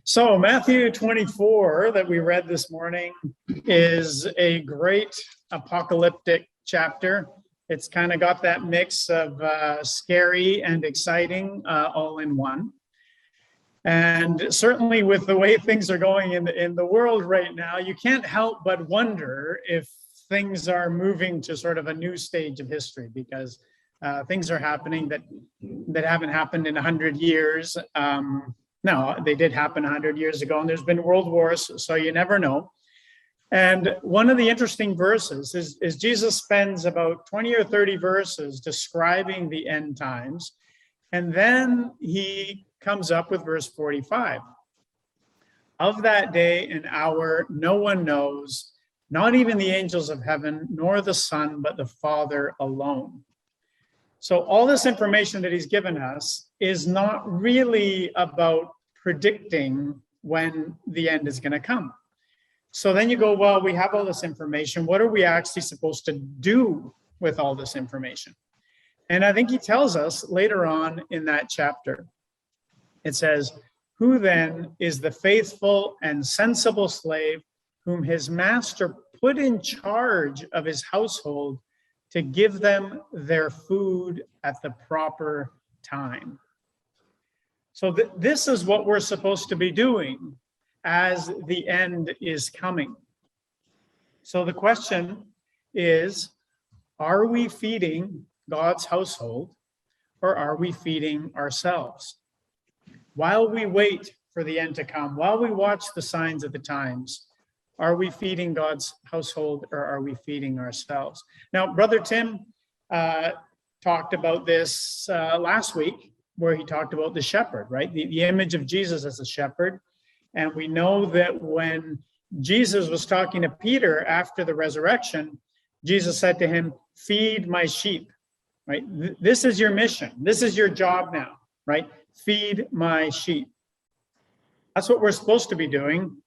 So Matthew 24 that we read this morning is a great apocalyptic chapter. It's kind of got that mix of scary and exciting all in one. And certainly with the way things are going in the world right now, you can't help but wonder if things are moving to sort of a new stage of history, because things are happening that haven't happened in 100 years. No, they did happen 100 years ago, and there's been world wars, so you never know. And one of the interesting verses is Jesus spends about 20 or 30 verses describing the end times, and then he comes up with verse 45. Of that day and hour, no one knows, not even the angels of heaven, nor the Son, but the Father alone. So all this information that he's given us is not really about predicting when the end is going to come. So then you go, well, we have all this information. What are we actually supposed to do with all this information? And I think he tells us later on in that chapter. It says, "Who then is the faithful and sensible slave whom his master put in charge of his household to give them their food at the proper time?" So this is what we're supposed to be doing as the end is coming. So the question is, are we feeding God's household, or are we feeding ourselves? While we wait for the end to come, while we watch the signs of the times, are we feeding God's household, or are we feeding ourselves? Now, Brother Tim talked about this last week, where he talked about the shepherd, right? The image of Jesus as a shepherd. And we know that when Jesus was talking to Peter after the resurrection, Jesus said to him, "Feed my sheep," right? This is your mission. This is your job now, right? Feed my sheep. That's what we're supposed to be doing.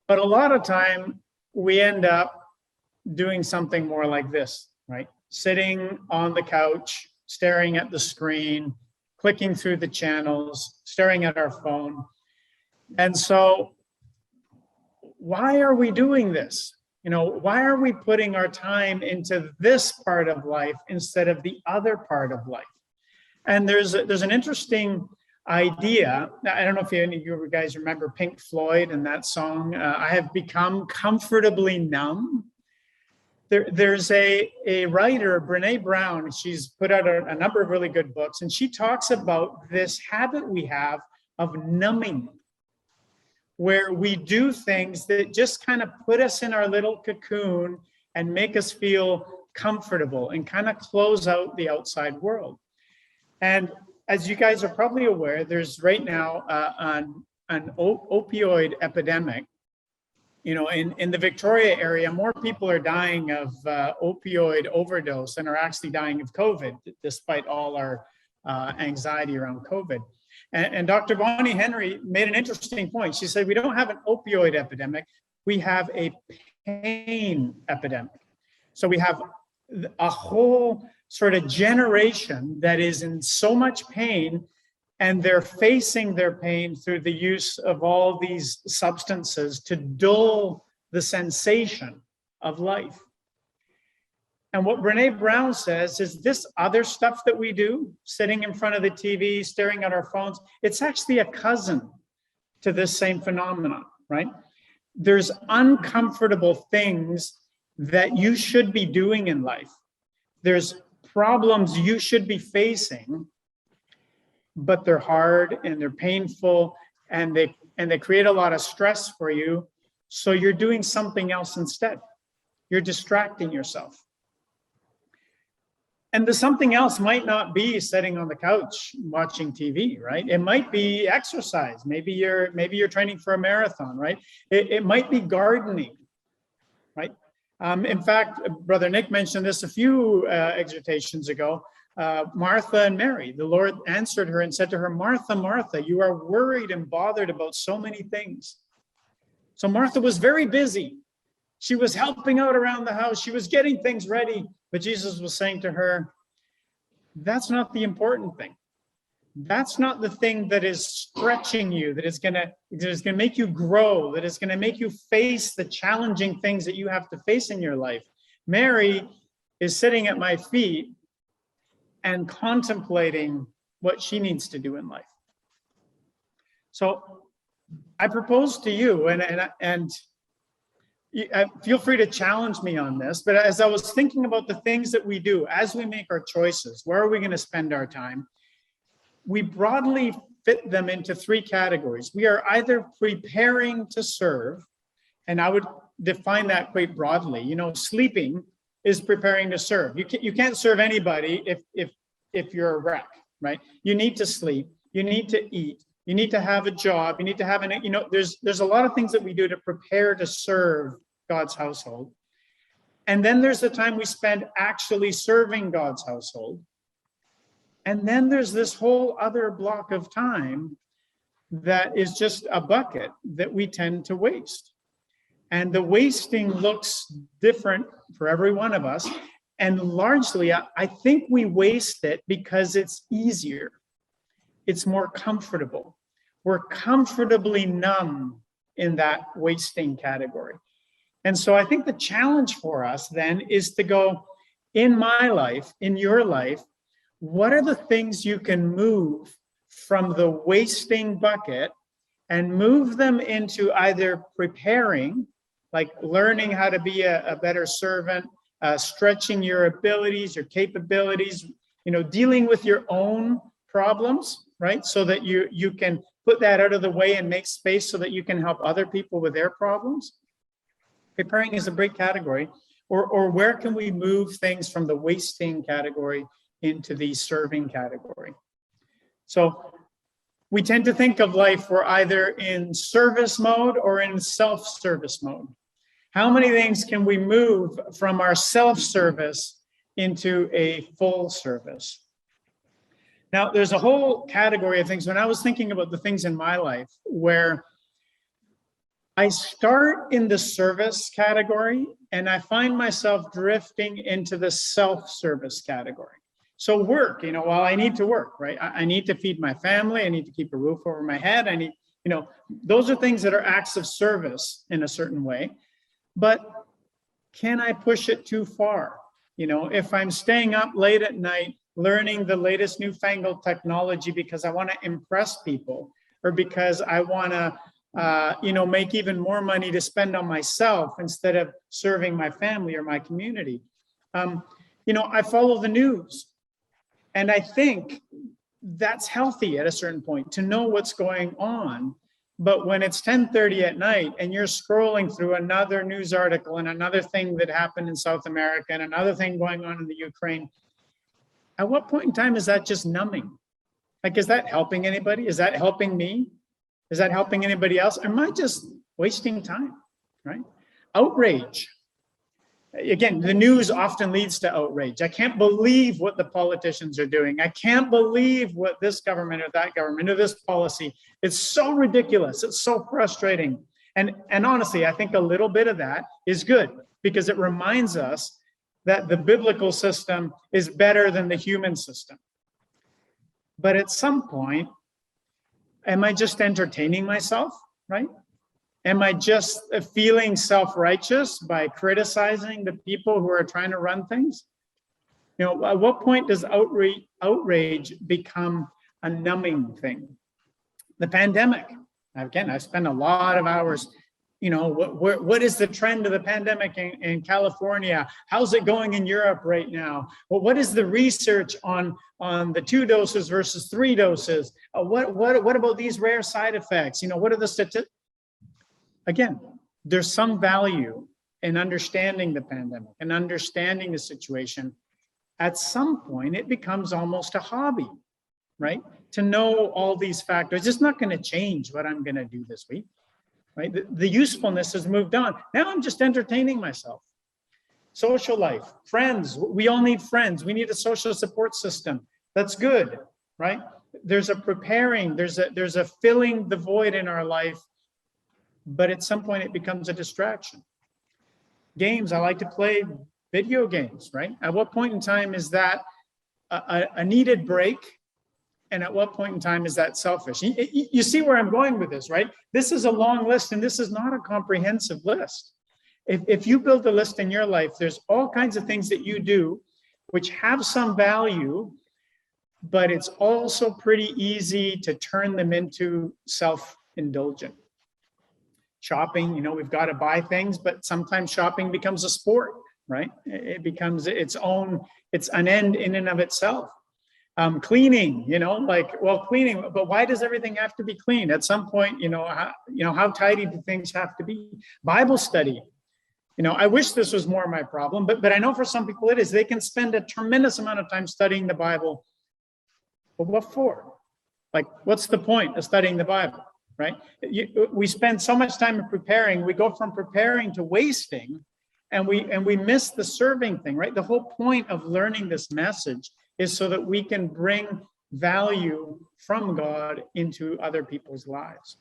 But a lot of time we end up doing something more like this, right? Sitting on the couch, staring at the screen, clicking through the channels, staring at our phone. And so why are we doing this? Why are we putting our time into this part of life instead of the other part of life? And there's an interesting idea. I don't know if any of you guys remember Pink Floyd and that song, I Have Become Comfortably Numb. There's a writer, Brene Brown. She's put out a number of really good books, and she talks about this habit we have of numbing, where we do things that just kind of put us in our little cocoon and make us feel comfortable and kind of close out the outside world. And as you guys are probably aware, there's right now an opioid epidemic. In the Victoria area, more people are dying of opioid overdose than are actually dying of COVID, despite all our anxiety around COVID. And Dr. Bonnie Henry made an interesting point. She said, we don't have an opioid epidemic, we have a pain epidemic. So we have a whole sort of generation that is in so much pain, and they're facing their pain through the use of all these substances to dull the sensation of life. And what Brene Brown says is this other stuff that we do, sitting in front of the TV, staring at our phones, it's actually a cousin to this same phenomenon, right? There's uncomfortable things that you should be doing in life. There's problems you should be facing, but they're hard and they're painful, and they create a lot of stress for you. So you're doing something else instead. You're distracting yourself. And the something else might not be sitting on the couch watching TV, right? It might be exercise. Maybe you're training for a marathon, right? It might be gardening, right? In fact, Brother Nick mentioned this a few exhortations ago. Martha and Mary, the Lord answered her and said to her, "Martha, Martha, you are worried and bothered about so many things." So Martha was very busy. She was helping out around the house. She was getting things ready. But Jesus was saying to her, that's not the important thing. that's not the thing that is stretching you, that is going to make you grow, that is going to make you face the challenging things that you have to face in your life. Mary is sitting at my feet and contemplating what she needs to do in life. So I propose to you, and feel free to challenge me on this, but as I was thinking about the things that we do as we make our choices, where are we going to spend our time? We broadly fit them into three categories. We are either preparing to serve, and I would define that quite broadly. You know, sleeping is preparing to serve. You can't serve anybody if you're a wreck, right? You need to sleep, you need to eat, you need to have a job, you need to have there's a lot of things that we do to prepare to serve God's household. And then there's the time we spend actually serving God's household. And then there's this whole other block of time that is just a bucket that we tend to waste. And the wasting looks different for every one of us. And largely, I think we waste it because it's easier. It's more comfortable. We're comfortably numb in that wasting category. And so I think the challenge for us then is to go, in my life, in your life, what are the things you can move from the wasting bucket and move them into either preparing, like learning how to be a better servant, stretching your abilities, your capabilities, dealing with your own problems, right? So that you can put that out of the way and make space so that you can help other people with their problems. Preparing is a great category. Or where can we move things from the wasting category into the serving category? So we tend to think of life, we're either in service mode or in self-service mode. How many things can we move from our self-service into a full service? Now, there's a whole category of things. When I was thinking about the things in my life where I start in the service category and I find myself drifting into the self-service category. So work, while I need to work, right? I need to feed my family. I need to keep a roof over my head. I need, those are things that are acts of service in a certain way. But can I push it too far? If I'm staying up late at night, learning the latest newfangled technology because I want to impress people, or because I want to, make even more money to spend on myself instead of serving my family or my community. I follow the news. And I think that's healthy at a certain point to know what's going on. But when it's 10:30 at night and you're scrolling through another news article and another thing that happened in South America and another thing going on in the Ukraine, at what point in time is that just numbing? Like, is that helping anybody? Is that helping me? Is that helping anybody else? Or am I just wasting time, right? Outrage. Again, the news often leads to outrage. I can't believe what the politicians are doing. I can't believe what this government or that government or this policy. It's so ridiculous. It's so frustrating. And honestly, I think a little bit of that is good because it reminds us that the biblical system is better than the human system. But at some point, am I just entertaining myself, right? Am I just feeling self-righteous by criticizing the people who are trying to run things? At what point does outrage become a numbing thing? The pandemic. Again, I spent a lot of hours, what is the trend of the pandemic in California? How's it going in Europe right now? Well, what is the research on the 2 doses versus 3 doses? What about these rare side effects? What are the statistics? Again, there's some value in understanding the pandemic and understanding the situation. At some point, it becomes almost a hobby, right? To know all these factors. It's not going to change what I'm going to do this week, right? The usefulness has moved on. Now I'm just entertaining myself. Social life, friends. We all need friends. We need a social support system. That's good, right? There's a preparing, there's a filling the void in our life. But at some point it becomes a distraction. Games, I like to play video games, right? At what point in time is that a needed break And at what point in time is that selfish? You see where I'm going with this, right? This is a long list, and this is not a comprehensive list. If you build a list in your life, there's all kinds of things that you do which have some value, but it's also pretty easy to turn them into self-indulgent. Shopping, we've got to buy things, but sometimes shopping becomes a sport, right? It becomes it's an end in and of itself. Cleaning, cleaning, but why does everything have to be clean? At some point, how tidy do things have to be? Bible study. I wish this was more my problem, but I know for some people it is. They can spend a tremendous amount of time studying the Bible. But what for? Like, what's the point of studying the Bible, right? We spend so much time in preparing. We go from preparing to wasting, and we miss the serving thing, right? The whole point of learning this message is so that we can bring value from God into other people's lives.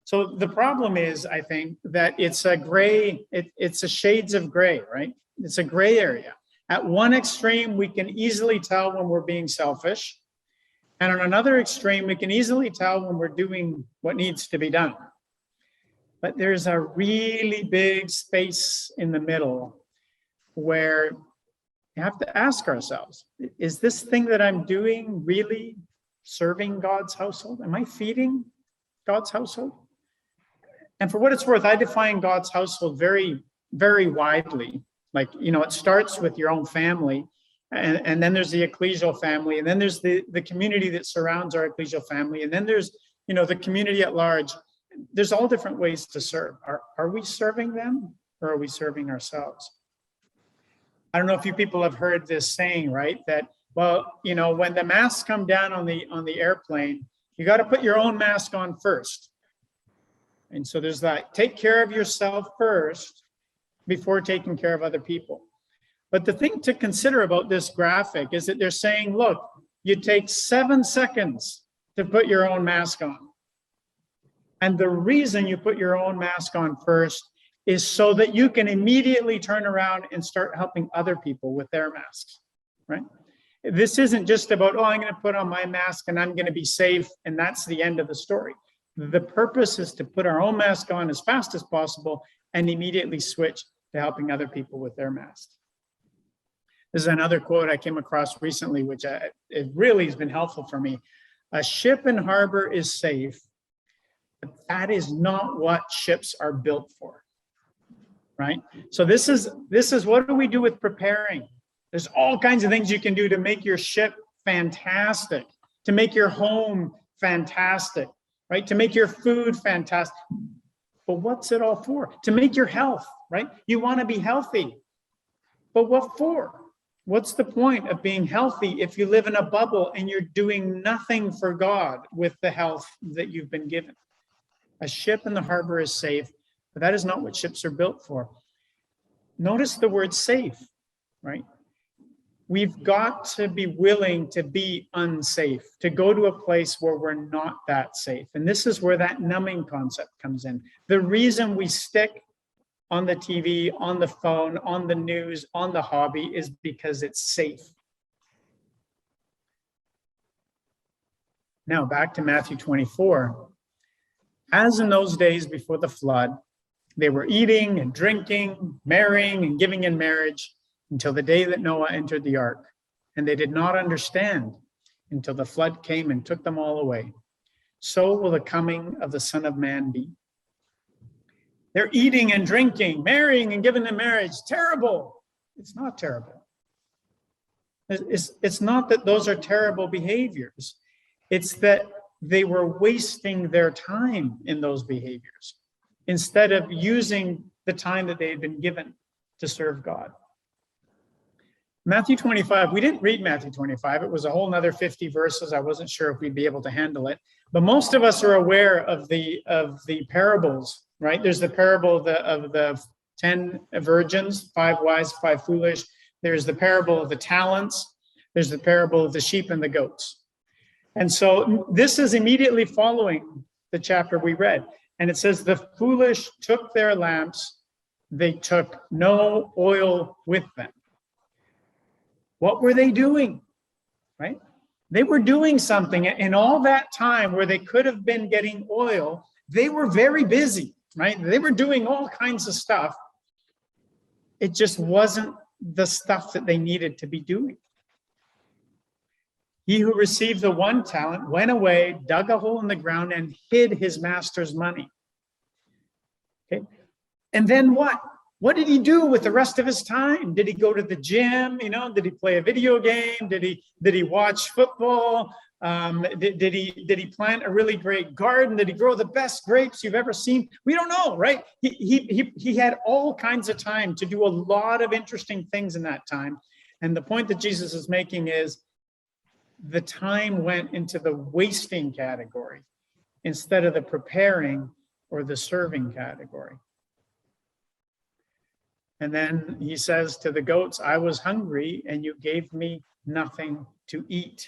So the problem is, I think, that it's a shades of gray, right? It's a gray area. At one extreme, we can easily tell when we're being selfish. And on another extreme, we can easily tell when we're doing what needs to be done. But there's a really big space in the middle where you have to ask ourselves, is this thing that I'm doing really serving God's household? Am I feeding God's household? And for what it's worth, I define God's household very, very widely. Like, it starts with your own family, and then there's the ecclesial family, and then there's the community that surrounds our ecclesial family, and then there's, the community at large. There's all different ways to serve. Are we serving them, or are we serving ourselves? I don't know if you people have heard this saying, right? That, well, when the masks come down on the airplane, you got to put your own mask on first. And so there's that, take care of yourself first before taking care of other people. But the thing to consider about this graphic is that they're saying, look, you take 7 seconds to put your own mask on. And the reason you put your own mask on first is so that you can immediately turn around and start helping other people with their masks, right? This isn't just about, I'm going to put on my mask and I'm going to be safe, and that's the end of the story. The purpose is to put our own mask on as fast as possible and immediately switch to helping other people with their masks. This is another quote I came across recently, which it really has been helpful for me. A ship in harbor is safe, but that is not what ships are built for, right? So this is what do we do with preparing? There's all kinds of things you can do to make your ship fantastic, to make your home fantastic, right? To make your food fantastic. But what's it all for? To make your health, right? You want to be healthy. But what for? What's the point of being healthy if you live in a bubble and you're doing nothing for God with the health that you've been given? A ship in the harbor is safe, but that is not what ships are built for. Notice the word safe, right? We've got to be willing to be unsafe, to go to a place where we're not that safe. And this is where that numbing concept comes in. The reason we stick on the TV, on the phone, on the news, on the hobby is because it's safe. Now back to Matthew 24. As in those days before the flood, they were eating and drinking, marrying and giving in marriage until the day that Noah entered the ark. And they did not understand until the flood came and took them all away. So will the coming of the Son of Man be. They're eating and drinking, marrying and giving in marriage. Terrible. It's not terrible. It's not that those are terrible behaviors. It's that they were wasting their time in those behaviors instead of using the time that they had been given to serve God. Matthew 25, we didn't read Matthew 25. It was a whole nother 50 verses. I wasn't sure if we'd be able to handle it. But most of us are aware of the parables, right? There's the parable of the 10 virgins, 5 wise, 5 foolish. There's the parable of the talents. There's the parable of the sheep and the goats. And so this is immediately following the chapter we read. And it says, the foolish took their lamps. They took no oil with them. What were they doing, right? They were doing something in all that time where they could have been getting oil. They were very busy, right? They were doing all kinds of stuff. It just wasn't the stuff that they needed to be doing. He who received the 1 talent went away, dug a hole in the ground, and hid his master's money. Okay. And then what? What did he do with the rest of his time? Did he go to the gym? Did he play a video game? Did he watch football? Did he plant a really great garden? Did he grow the best grapes you've ever seen? We don't know, right? He had all kinds of time to do a lot of interesting things in that time. And the point that Jesus is making is the time went into the wasting category instead of the preparing or the serving category. And then he says to the goats, I was hungry and you gave me nothing to eat.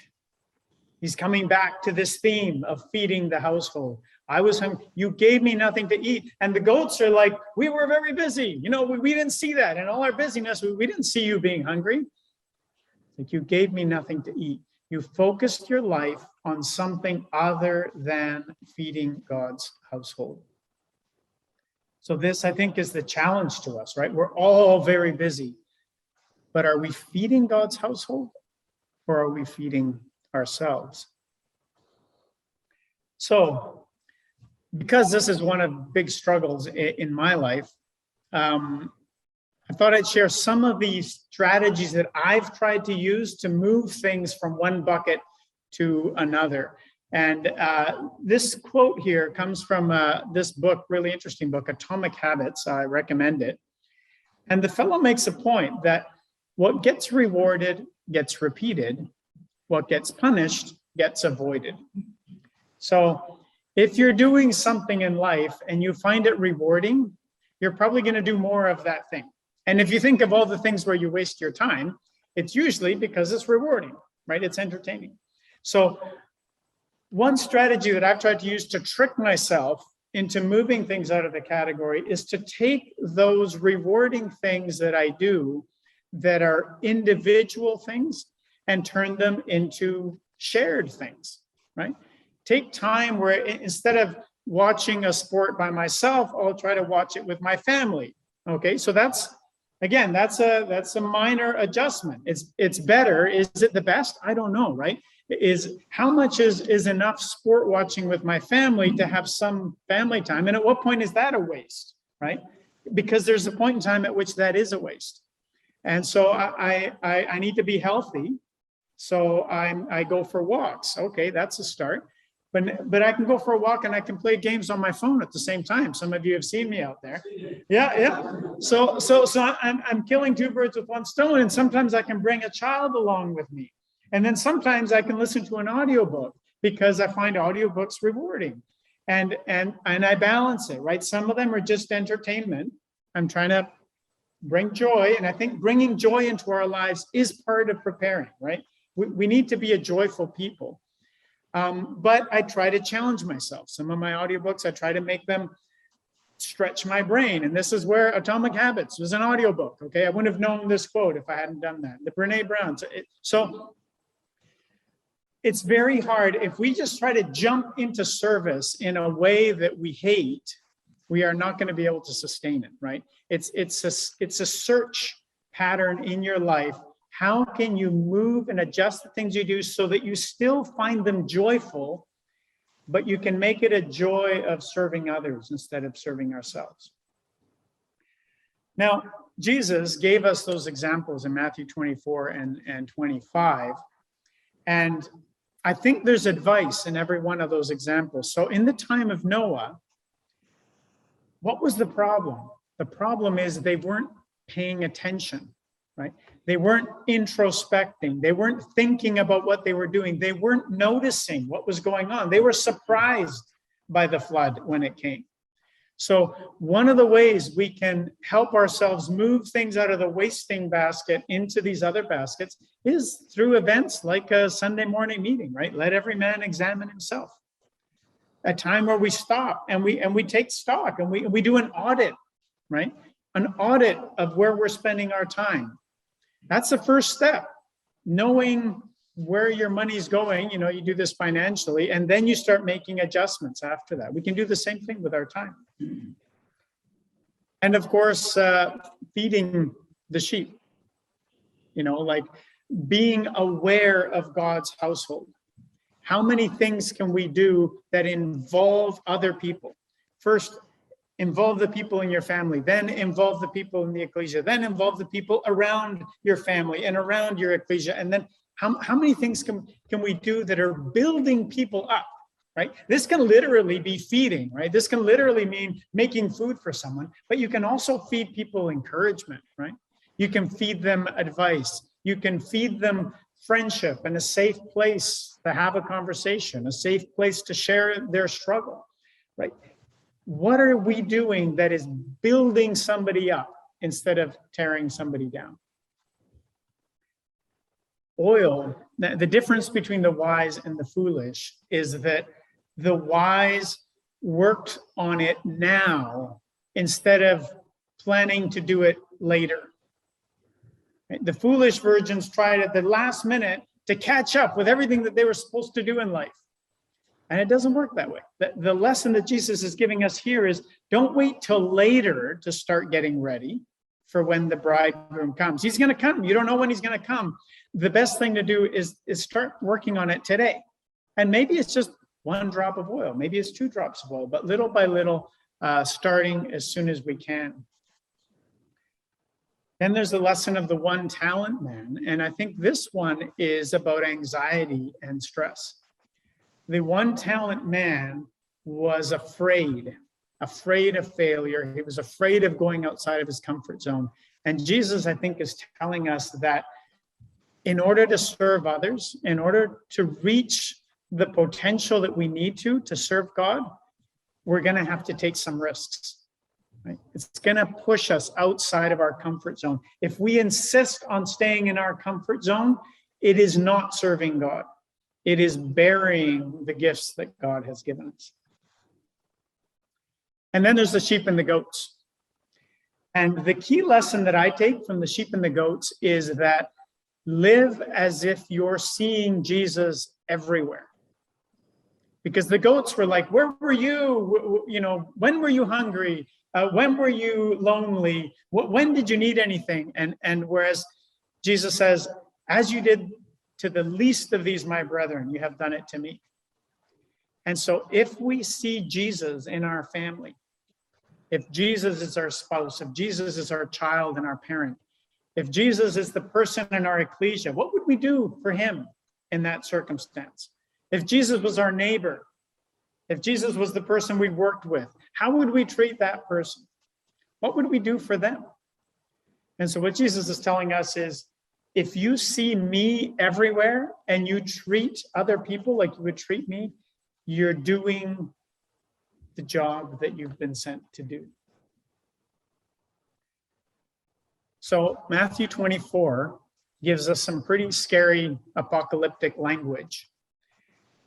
He's coming back to this theme of feeding the household. I was hungry. You gave me nothing to eat. And the goats are like, we were very busy. We didn't see that. In all our busyness, we didn't see you being hungry. Like, you gave me nothing to eat. You focused your life on something other than feeding God's household. So this, I think, is the challenge to us, right? We're all very busy. But are we feeding God's household or are we feeding ourselves? So, because this is one of the big struggles in my life, I thought I'd share some of these strategies that I've tried to use to move things from one bucket to another. And this quote here comes from this book, really interesting book, Atomic Habits. I recommend it. And the fellow makes a point that what gets rewarded gets repeated. What gets punished gets avoided. So if you're doing something in life and you find it rewarding, you're probably going to do more of that thing. And if you think of all the things where you waste your time, it's usually because it's rewarding, right? It's entertaining. So one strategy that I've tried to use to trick myself into moving things out of the category is to take those rewarding things that I do that are individual things and turn them into shared things, right? Take time where instead of watching a sport by myself, I'll try to watch it with my family. Okay, so that's a minor adjustment. It's better. Is it the best? I don't know, right? Is how much is enough sport watching with my family to have some family time? And at what point is that a waste, right? Because there's a point in time at which that is a waste. And so I need to be healthy. So I go for walks. Okay, that's a start. But I can go for a walk and I can play games on my phone at the same time. Some of you have seen me out there. Yeah. So I'm killing 2 birds with 1 stone. And sometimes I can bring a child along with me. And then sometimes I can listen to an audiobook because I find audiobooks rewarding. And I balance it, right? Some of them are just entertainment. I'm trying to bring joy. And I think bringing joy into our lives is part of preparing, right? We need to be a joyful people. But I try to challenge myself. Some of my audiobooks, I try to make them stretch my brain. And this is where Atomic Habits was an audiobook. Okay, I wouldn't have known this quote if I hadn't done that. The Brene Brown. So it's very hard. If we just try to jump into service in a way that we hate, we are not going to be able to sustain it, right? It's a search pattern in your life. How can you move and adjust the things you do so that you still find them joyful, but you can make it a joy of serving others instead of serving ourselves? Now, Jesus gave us those examples in Matthew 24 and 25. And I think there's advice in every one of those examples. So in the time of Noah, what was the problem? The problem is they weren't paying attention, right? They weren't introspecting. They weren't thinking about what they were doing. They weren't noticing what was going on. They were surprised by the flood when it came. So one of the ways we can help ourselves move things out of the wasting basket into these other baskets is through events like a Sunday morning meeting, right? Let every man examine himself. A time where we stop and we take stock and we do an audit, right? An audit of where we're spending our time. That's the first step, knowing where your money's going. You know, you do this financially, and then you start making adjustments after that. We can do the same thing with our time. And of course, feeding the sheep, you know, like being aware of God's household. How many things can we do that involve other people? First, involve the people in your family, then involve the people in the ecclesia, then involve the people around your family and around your ecclesia. And then how many things can we do that are building people up, right? This can literally be feeding, right? This can literally mean making food for someone, but you can also feed people encouragement, right? You can feed them advice. You can feed them friendship and a safe place to have a conversation, a safe place to share their struggle, right? What are we doing that is building somebody up instead of tearing somebody down? Oil, the difference between the wise and the foolish is that the wise worked on it now instead of planning to do it later. The foolish virgins tried at the last minute to catch up with everything that they were supposed to do in life. And it doesn't work that way. The lesson that Jesus is giving us here is don't wait till later to start getting ready for when the bridegroom comes. He's going to come. You don't know when he's going to come. The best thing to do is start working on it today. And maybe it's just one drop of oil. Maybe it's 2 drops of oil, but little by little, starting as soon as we can. Then there's the lesson of the 1 talent man. And I think this one is about anxiety and stress. The 1 talent man was afraid of failure. He was afraid of going outside of his comfort zone. And Jesus, I think, is telling us that in order to serve others, in order to reach the potential that we need to serve God, we're going to have to take some risks. Right? It's going to push us outside of our comfort zone. If we insist on staying in our comfort zone, it is not serving God. It is burying the gifts that God has given us. And then there's the sheep and the goats. And the key lesson that I take from the sheep and the goats is that live as if you're seeing Jesus everywhere. Because the goats were like, where were you? You know, when were you hungry? When were you lonely? When did you need anything? And whereas Jesus says, as you did to the least of these, my brethren, you have done it to me. And so if we see Jesus in our family, if Jesus is our spouse, if Jesus is our child and our parent, if Jesus is the person in our ecclesia, what would we do for him in that circumstance? If Jesus was our neighbor, if Jesus was the person we worked with, how would we treat that person? What would we do for them? And so what Jesus is telling us is, if you see me everywhere and you treat other people like you would treat me, you're doing the job that you've been sent to do. So Matthew 24 gives us some pretty scary apocalyptic language.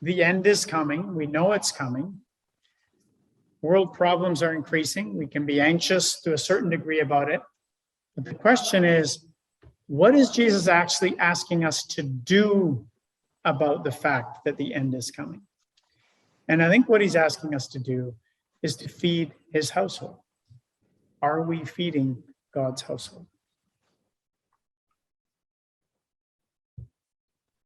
The end is coming. We know it's coming. World problems are increasing. We can be anxious to a certain degree about it. But the question is, what is Jesus actually asking us to do about the fact that the end is coming? And I think what he's asking us to do is to feed his household. Are we feeding God's household?